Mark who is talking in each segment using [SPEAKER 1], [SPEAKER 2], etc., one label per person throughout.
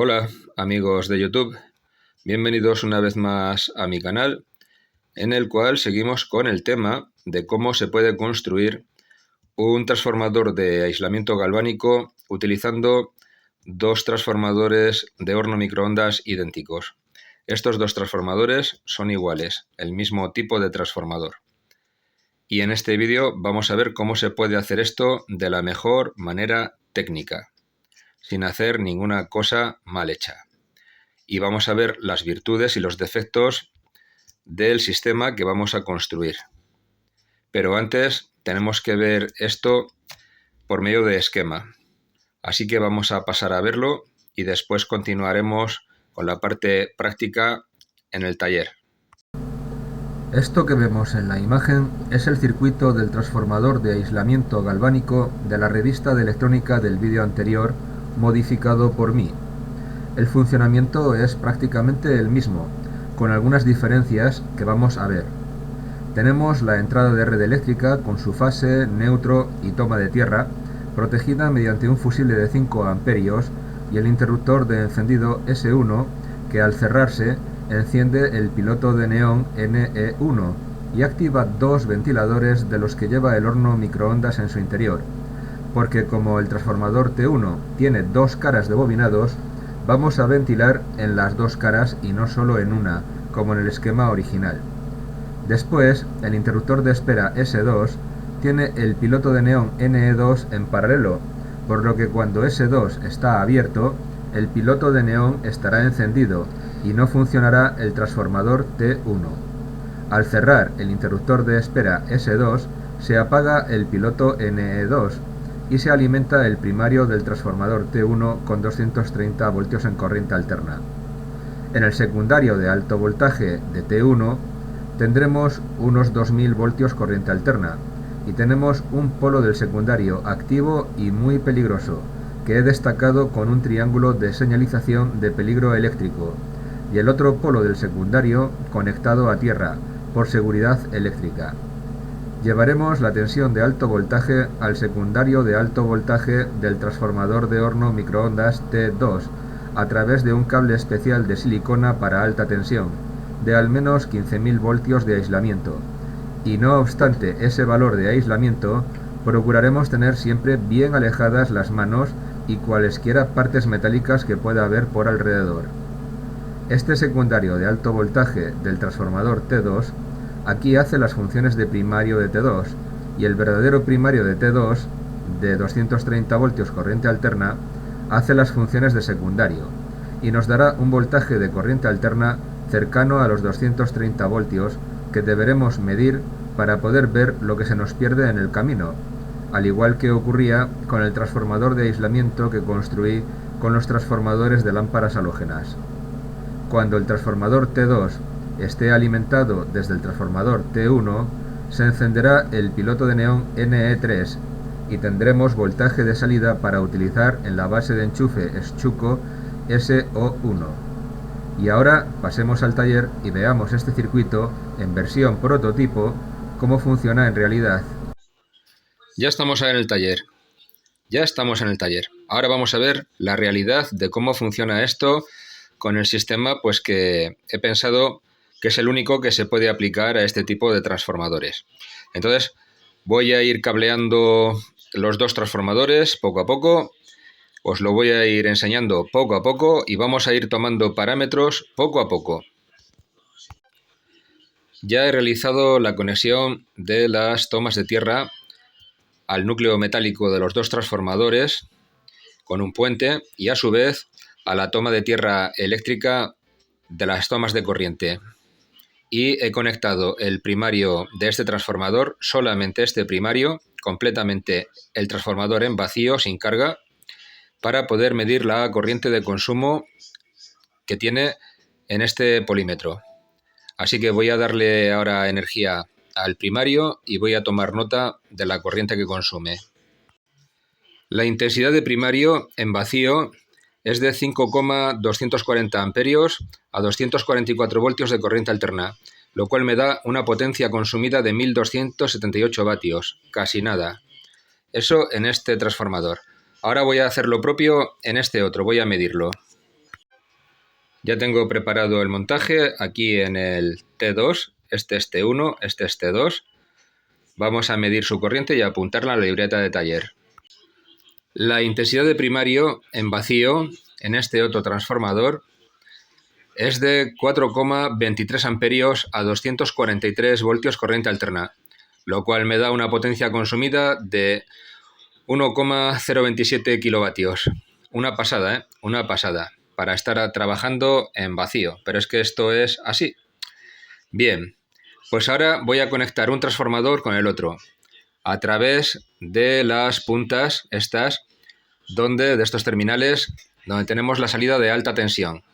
[SPEAKER 1] Hola amigos de YouTube, bienvenidos una vez más a mi canal, en el cual seguimos con el tema de cómo se puede construir un transformador de aislamiento galvánico utilizando dos transformadores de horno microondas idénticos. Estos dos transformadores son iguales, el mismo tipo de transformador. Y en este vídeo vamos a ver cómo se puede hacer esto de la mejor manera técnica, sin hacer ninguna cosa mal hecha. Y vamos a ver las virtudes y los defectos del sistema que vamos a construir. Pero antes tenemos que ver esto por medio de esquema. Así que vamos a pasar a verlo y después continuaremos con la parte práctica en el taller.
[SPEAKER 2] Esto que vemos en la imagen es el circuito del transformador de aislamiento galvánico de la revista de electrónica del vídeo anterior, modificado por mí. El funcionamiento es prácticamente el mismo, con algunas diferencias que vamos a ver. Tenemos la entrada de red eléctrica con su fase, neutro y toma de tierra, protegida mediante un fusible de 5 amperios y el interruptor de encendido S1 que al cerrarse enciende el piloto de neón NE1 y activa dos ventiladores de los que lleva el horno microondas en su interior, porque como el transformador T1 tiene dos caras de bobinados, vamos a ventilar en las dos caras y no solo en una, como en el esquema original. Después, el interruptor de espera S2 tiene el piloto de neón NE2 en paralelo, por lo que cuando S2 está abierto, el piloto de neón estará encendido y no funcionará el transformador T1. Al cerrar el interruptor de espera S2, se apaga el piloto NE2 y se alimenta el primario del transformador T1 con 230 voltios en corriente alterna. En el secundario de alto voltaje de T1 tendremos unos 2000 voltios corriente alterna y tenemos un polo del secundario activo y muy peligroso que he destacado con un triángulo de señalización de peligro eléctrico y el otro polo del secundario conectado a tierra por seguridad eléctrica. Llevaremos la tensión de alto voltaje al secundario de alto voltaje del transformador de horno microondas T2 a través de un cable especial de silicona para alta tensión, de al menos 15.000 voltios de aislamiento. Y no obstante ese valor de aislamiento, procuraremos tener siempre bien alejadas las manos y cualesquiera partes metálicas que pueda haber por alrededor. Este secundario de alto voltaje del transformador T2 aquí hace las funciones de primario de T2 y el verdadero primario de T2 de 230 voltios corriente alterna hace las funciones de secundario y nos dará un voltaje de corriente alterna cercano a los 230 voltios que deberemos medir para poder ver lo que se nos pierde en el camino, al igual que ocurría con el transformador de aislamiento que construí con los transformadores de lámparas halógenas. Cuando el transformador T2 esté alimentado desde el transformador T1, se encenderá el piloto de neón NE3 y tendremos voltaje de salida para utilizar en la base de enchufe Schuko SO1. Y ahora pasemos al taller y veamos este circuito en versión prototipo, cómo funciona en realidad.
[SPEAKER 1] Ya estamos en el taller. Ahora vamos a ver la realidad de cómo funciona esto con el sistema pues que he pensado que es el único que se puede aplicar a este tipo de transformadores. Entonces voy a ir cableando los dos transformadores poco a poco, os lo voy a ir enseñando poco a poco y vamos a ir tomando parámetros poco a poco. Ya he realizado la conexión de las tomas de tierra al núcleo metálico de los dos transformadores con un puente y a su vez a la toma de tierra eléctrica de las tomas de corriente. Y he conectado el primario de este transformador, solamente este primario, completamente el transformador en vacío, sin carga, para poder medir la corriente de consumo que tiene en este polímetro. Así que voy a darle ahora energía al primario y voy a tomar nota de la corriente que consume. La intensidad de primario en vacío es de 5,240 amperios a 244 voltios de corriente alterna, lo cual me da una potencia consumida de 1278 vatios, casi nada. Eso en este transformador. Ahora voy a hacer lo propio en este otro, voy a medirlo. Ya tengo preparado el montaje aquí en el T2, este es T1, este es T2. Vamos a medir su corriente y apuntarla a la libreta de taller. La intensidad de primario en vacío en este autotransformador es de 4,23 amperios a 243 voltios corriente alterna, lo cual me da una potencia consumida de 1,027 kilovatios. Una pasada, ¿eh? Una pasada, para estar trabajando en vacío, pero es que esto es así. Bien, pues ahora voy a conectar un transformador con el otro, a través de las puntas estas, de estos terminales, donde tenemos la salida de alta tensión.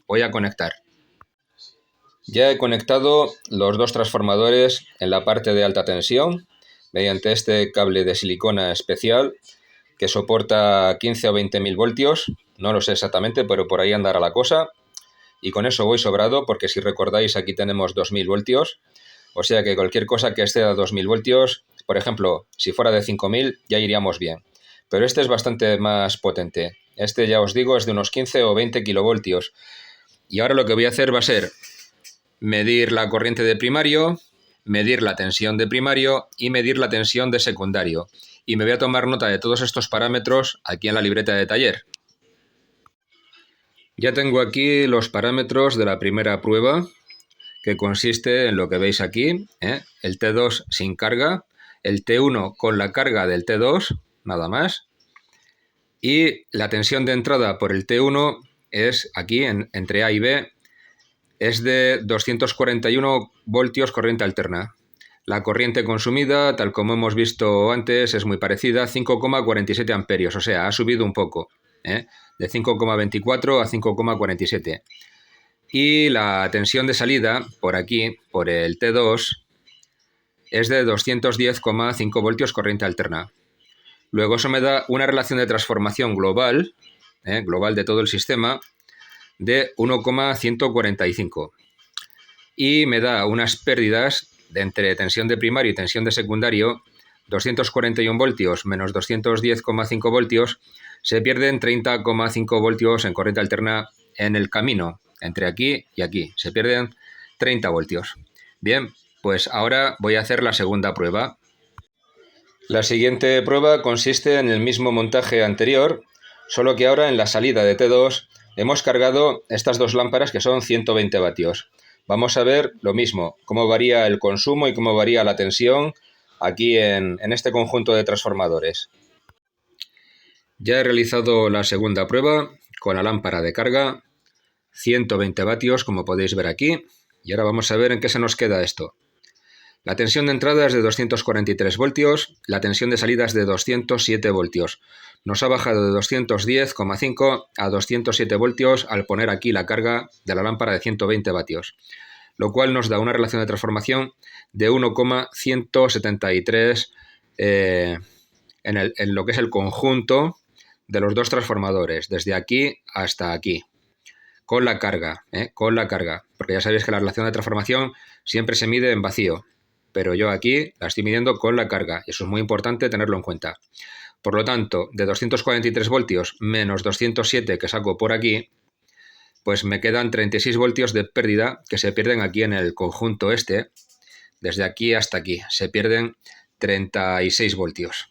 [SPEAKER 1] Voy a conectar. Ya he conectado los dos transformadores en la parte de alta tensión mediante este cable de silicona especial que soporta 15 o 20.000 voltios, no lo sé exactamente, pero por ahí andará la cosa. Y con eso voy sobrado, porque si recordáis aquí tenemos 2.000 voltios, o sea que cualquier cosa que exceda 2.000 voltios, por ejemplo, si fuera de 5.000 ya iríamos bien. Pero este es bastante más potente. Este, ya os digo, es de unos 15 o 20 kilovoltios. Y ahora lo que voy a hacer va a ser medir la corriente de primario, medir la tensión de primario y medir la tensión de secundario. Y me voy a tomar nota de todos estos parámetros aquí en la libreta de taller. Ya tengo aquí los parámetros de la primera prueba, que consiste en lo que veis aquí, el T2 sin carga, el T1 con la carga del T2, nada más, y la tensión de entrada por el T1 es aquí, entre A y B, es de 241 voltios corriente alterna. La corriente consumida, tal como hemos visto antes, es muy parecida, 5,47 amperios, o sea, ha subido un poco, de 5,24 a 5,47. Y la tensión de salida, por aquí, por el T2, es de 210,5 voltios corriente alterna. Luego eso me da una relación de transformación global, global de todo el sistema, de 1,145. Y me da unas pérdidas entre tensión de primario y tensión de secundario, 241 voltios menos 210,5 voltios, se pierden 30,5 voltios en corriente alterna en el camino, entre aquí y aquí. Se pierden 30 voltios. Bien, pues ahora voy a hacer la segunda prueba. La siguiente prueba consiste en el mismo montaje anterior, solo que ahora en la salida de T2 hemos cargado estas dos lámparas que son 120 vatios. Vamos a ver lo mismo, cómo varía el consumo y cómo varía la tensión aquí en este conjunto de transformadores. Ya he realizado la segunda prueba con la lámpara de carga, 120 vatios como podéis ver aquí, y ahora vamos a ver en qué se nos queda esto. La tensión de entrada es de 243 voltios, la tensión de salida es de 207 voltios. Nos ha bajado de 210,5 a 207 voltios al poner aquí la carga de la lámpara de 120 vatios, lo cual nos da una relación de transformación de 1,173 en lo que es el conjunto de los dos transformadores, desde aquí hasta aquí, con la carga, porque ya sabéis que la relación de transformación siempre se mide en vacío, pero yo aquí la estoy midiendo con la carga, y eso es muy importante tenerlo en cuenta. Por lo tanto, de 243 voltios menos 207 que saco por aquí, pues me quedan 36 voltios de pérdida que se pierden aquí en el conjunto este, desde aquí hasta aquí, se pierden 36 voltios.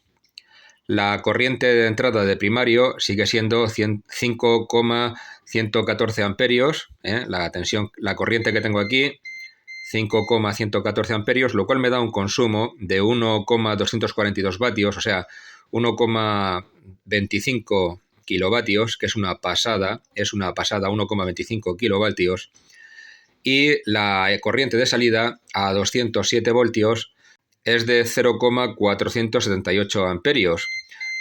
[SPEAKER 1] La corriente de entrada de primario sigue siendo 5,114 amperios, la corriente que tengo aquí, 5,114 amperios, lo cual me da un consumo de 1,242 vatios, o sea, 1,25 kilovatios, que es una pasada, 1,25 kilovatios, y la corriente de salida a 207 voltios es de 0,478 amperios,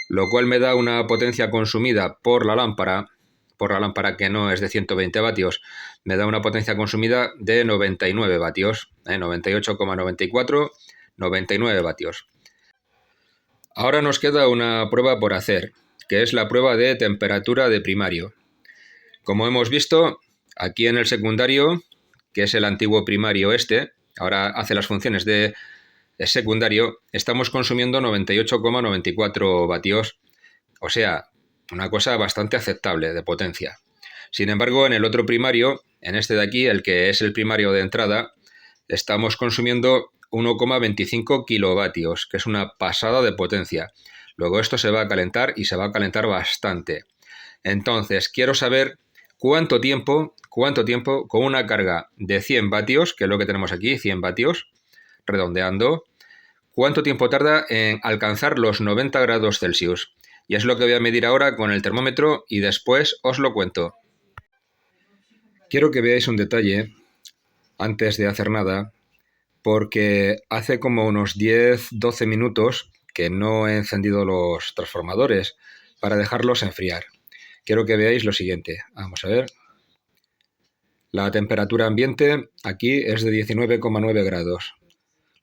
[SPEAKER 1] lo cual me da una potencia consumida por la lámpara que no es de 120 vatios, me da una potencia consumida de 99 vatios, 98,94, 99 vatios. Ahora nos queda una prueba por hacer, que es la prueba de temperatura de primario. Como hemos visto, aquí en el secundario, que es el antiguo primario ahora hace las funciones de secundario, estamos consumiendo 98,94 vatios, o sea, una cosa bastante aceptable de potencia. Sin embargo, en el otro primario, en este de aquí, el que es el primario de entrada, estamos consumiendo 1,25 kilovatios, que es una pasada de potencia. Luego esto se va a calentar y se va a calentar bastante. Entonces, quiero saber cuánto tiempo con una carga de 100 vatios, que es lo que tenemos aquí, 100 vatios, redondeando, cuánto tiempo tarda en alcanzar los 90 grados Celsius. Y es lo que voy a medir ahora con el termómetro y después os lo cuento. Quiero que veáis un detalle antes de hacer nada, porque hace como unos 10-12 minutos que no he encendido los transformadores para dejarlos enfriar. Quiero que veáis lo siguiente. Vamos a ver. La temperatura ambiente aquí es de 19,9 grados.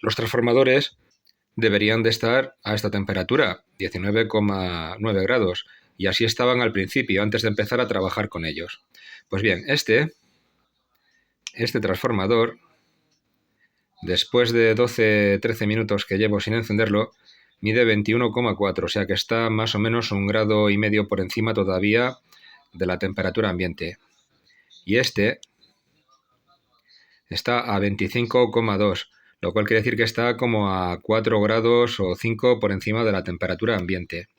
[SPEAKER 1] Los transformadores deberían de estar a esta temperatura, 19,9 grados, y así estaban al principio, antes de empezar a trabajar con ellos. Pues bien, este transformador, después de 12-13 minutos que llevo sin encenderlo, mide 21,4, o sea que está más o menos 1,5 grados por encima todavía de la temperatura ambiente. Y este está a 25,2, lo cual quiere decir que está como a 4 grados o 5 por encima de la temperatura ambiente.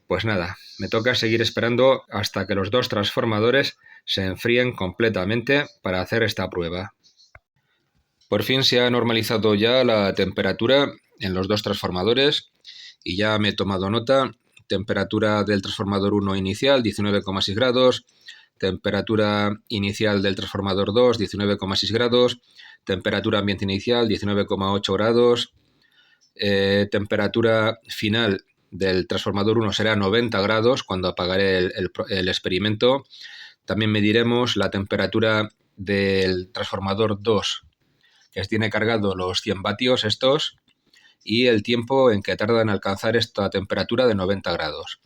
[SPEAKER 1] Pues nada, me toca seguir esperando hasta que los dos transformadores se enfríen completamente para hacer esta prueba. Por fin se ha normalizado ya la temperatura en los dos transformadores y ya me he tomado nota. Temperatura del transformador 1 inicial, 19,6 grados. Temperatura inicial del transformador 2, 19,6 grados. Temperatura ambiente inicial, 19,8 grados. Temperatura final del transformador 1 será 90 grados cuando apagaré el experimento. También mediremos la temperatura del transformador 2, que tiene cargado los 100 vatios estos, y el tiempo en que tarda en alcanzar esta temperatura de 90 grados.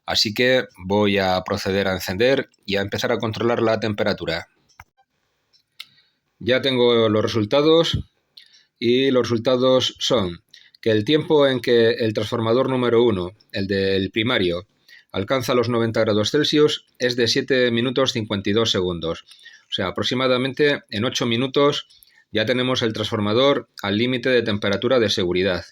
[SPEAKER 1] Así que voy a proceder a encender y a empezar a controlar la temperatura. Ya tengo los resultados y los resultados son que el tiempo en que el transformador número 1, el del primario, alcanza los 90 grados Celsius es de 7 minutos 52 segundos. O sea, aproximadamente en 8 minutos ya tenemos el transformador al límite de temperatura de seguridad.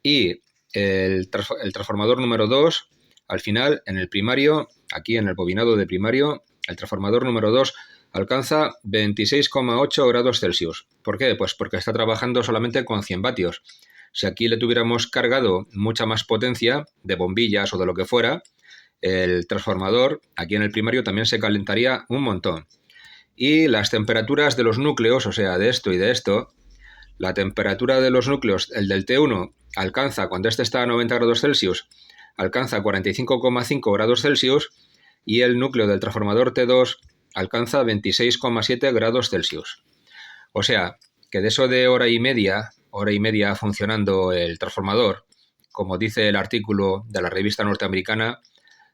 [SPEAKER 1] Y el transformador número 2, al final, en el primario, aquí en el bobinado de primario, el transformador número 2 alcanza 26,8 grados Celsius. ¿Por qué? Pues porque está trabajando solamente con 100 vatios. Si aquí le tuviéramos cargado mucha más potencia, de bombillas o de lo que fuera, el transformador aquí en el primario también se calentaría un montón. Y las temperaturas de los núcleos, o sea, de esto y de esto, la temperatura de los núcleos, el del T1, alcanza, cuando este está a 90 grados Celsius, alcanza 45,5 grados Celsius, y el núcleo del transformador T2 alcanza 26,7 grados Celsius. O sea, que de eso de hora y media funcionando el transformador, como dice el artículo de la revista norteamericana,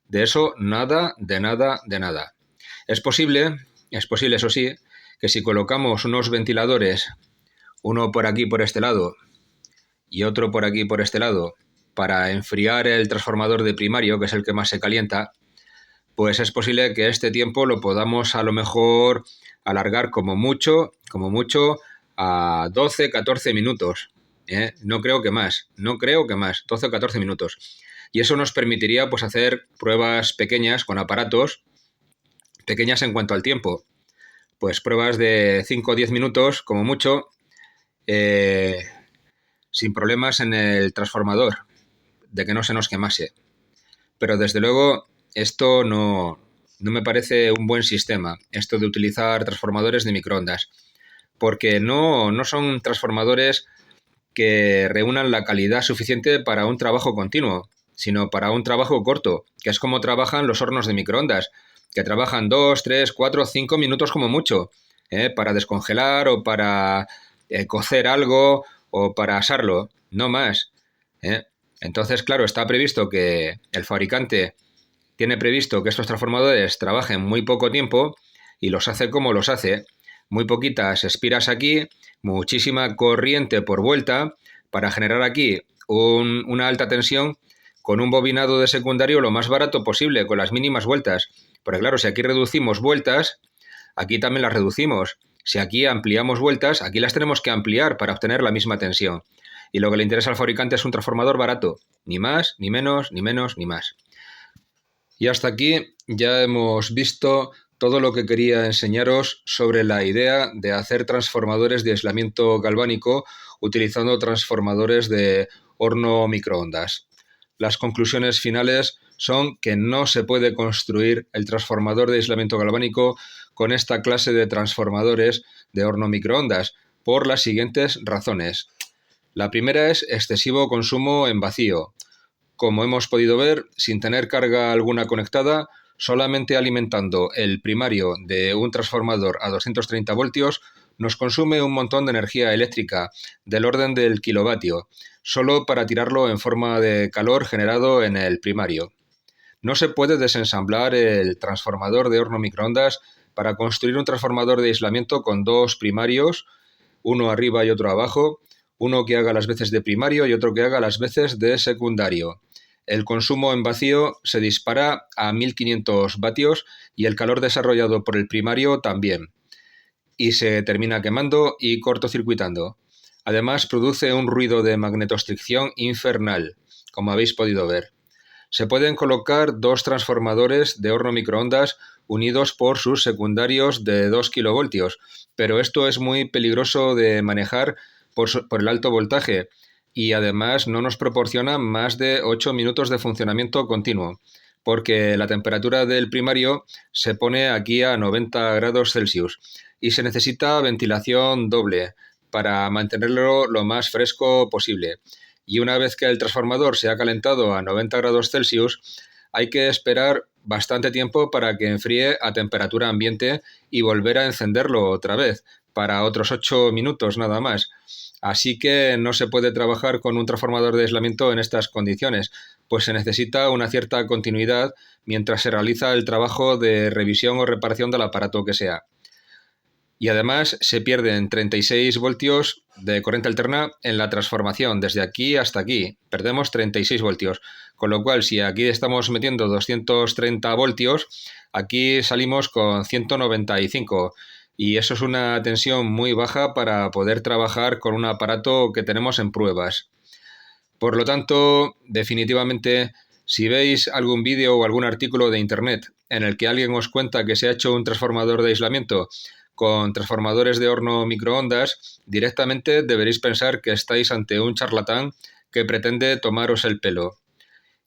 [SPEAKER 1] de eso nada, de nada, de nada. Es posible, eso sí, que si colocamos unos ventiladores, uno por aquí por este lado y otro por aquí por este lado, para enfriar el transformador de primario, que es el que más se calienta, pues es posible que este tiempo lo podamos a lo mejor alargar como mucho a 12-14 minutos. No creo que más, 12 o 14 minutos. Y eso nos permitiría pues hacer pruebas pequeñas con aparatos, pequeñas en cuanto al tiempo. Pues pruebas de 5 o 10 minutos, como mucho, sin problemas en el transformador, de que no se nos quemase. Pero desde luego esto no me parece un buen sistema, esto de utilizar transformadores de microondas, porque no son transformadores que reúnan la calidad suficiente para un trabajo continuo, sino para un trabajo corto, que es como trabajan los hornos de microondas, que trabajan 2, 3, 4, 5 minutos como mucho, para descongelar o para cocer algo o para asarlo, no más. Entonces, claro, está previsto que el fabricante tiene previsto que estos transformadores trabajen muy poco tiempo y los hace como los hace. Muy poquitas espiras aquí, muchísima corriente por vuelta para generar aquí una alta tensión con un bobinado de secundario lo más barato posible, con las mínimas vueltas. Porque claro, si aquí reducimos vueltas, aquí también las reducimos. Si aquí ampliamos vueltas, aquí las tenemos que ampliar para obtener la misma tensión. Y lo que le interesa al fabricante es un transformador barato. Ni más, ni menos, ni menos, ni más. Y hasta aquí ya hemos visto todo lo que quería enseñaros sobre la idea de hacer transformadores de aislamiento galvánico utilizando transformadores de horno microondas. Las conclusiones finales son que no se puede construir el transformador de aislamiento galvánico con esta clase de transformadores de horno microondas por las siguientes razones. La primera es excesivo consumo en vacío. Como hemos podido ver, sin tener carga alguna conectada, solamente alimentando el primario de un transformador a 230 voltios nos consume un montón de energía eléctrica del orden del kilovatio, solo para tirarlo en forma de calor generado en el primario. No se puede desensamblar el transformador de horno microondas para construir un transformador de aislamiento con dos primarios, uno arriba y otro abajo, uno que haga las veces de primario y otro que haga las veces de secundario. El consumo en vacío se dispara a 1500 vatios y el calor desarrollado por el primario también. Y se termina quemando y cortocircuitando. Además, produce un ruido de magnetostricción infernal, como habéis podido ver. Se pueden colocar dos transformadores de horno microondas unidos por sus secundarios de 2 kilovoltios, pero esto es muy peligroso de manejar por el alto voltaje y además no nos proporciona más de 8 minutos de funcionamiento continuo, porque la temperatura del primario se pone aquí a 90 grados Celsius y se necesita ventilación doble para mantenerlo lo más fresco posible. Y una vez que el transformador se ha calentado a 90 grados Celsius, hay que esperar bastante tiempo para que enfríe a temperatura ambiente y volver a encenderlo otra vez, para otros 8 minutos nada más. Así que no se puede trabajar con un transformador de aislamiento en estas condiciones, pues se necesita una cierta continuidad mientras se realiza el trabajo de revisión o reparación del aparato que sea. Y además se pierden 36 voltios de corriente alterna en la transformación, desde aquí hasta aquí. Perdemos 36 voltios. Con lo cual, si aquí estamos metiendo 230 voltios, aquí salimos con 195. Y eso es una tensión muy baja para poder trabajar con un aparato que tenemos en pruebas. Por lo tanto, definitivamente, si veis algún vídeo o algún artículo de internet en el que alguien os cuenta que se ha hecho un transformador de aislamiento con transformadores de horno microondas, directamente deberéis pensar que estáis ante un charlatán que pretende tomaros el pelo.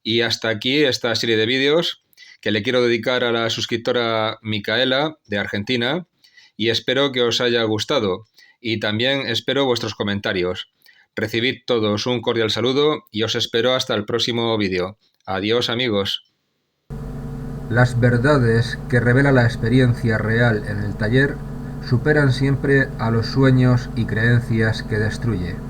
[SPEAKER 1] Y hasta aquí esta serie de vídeos que le quiero dedicar a la suscriptora Micaela de Argentina y espero que os haya gustado y también espero vuestros comentarios. Recibid todos un cordial saludo y os espero hasta el próximo vídeo. Adiós, amigos.
[SPEAKER 2] Las verdades que revela la experiencia real en el taller superan siempre a los sueños y creencias que destruye.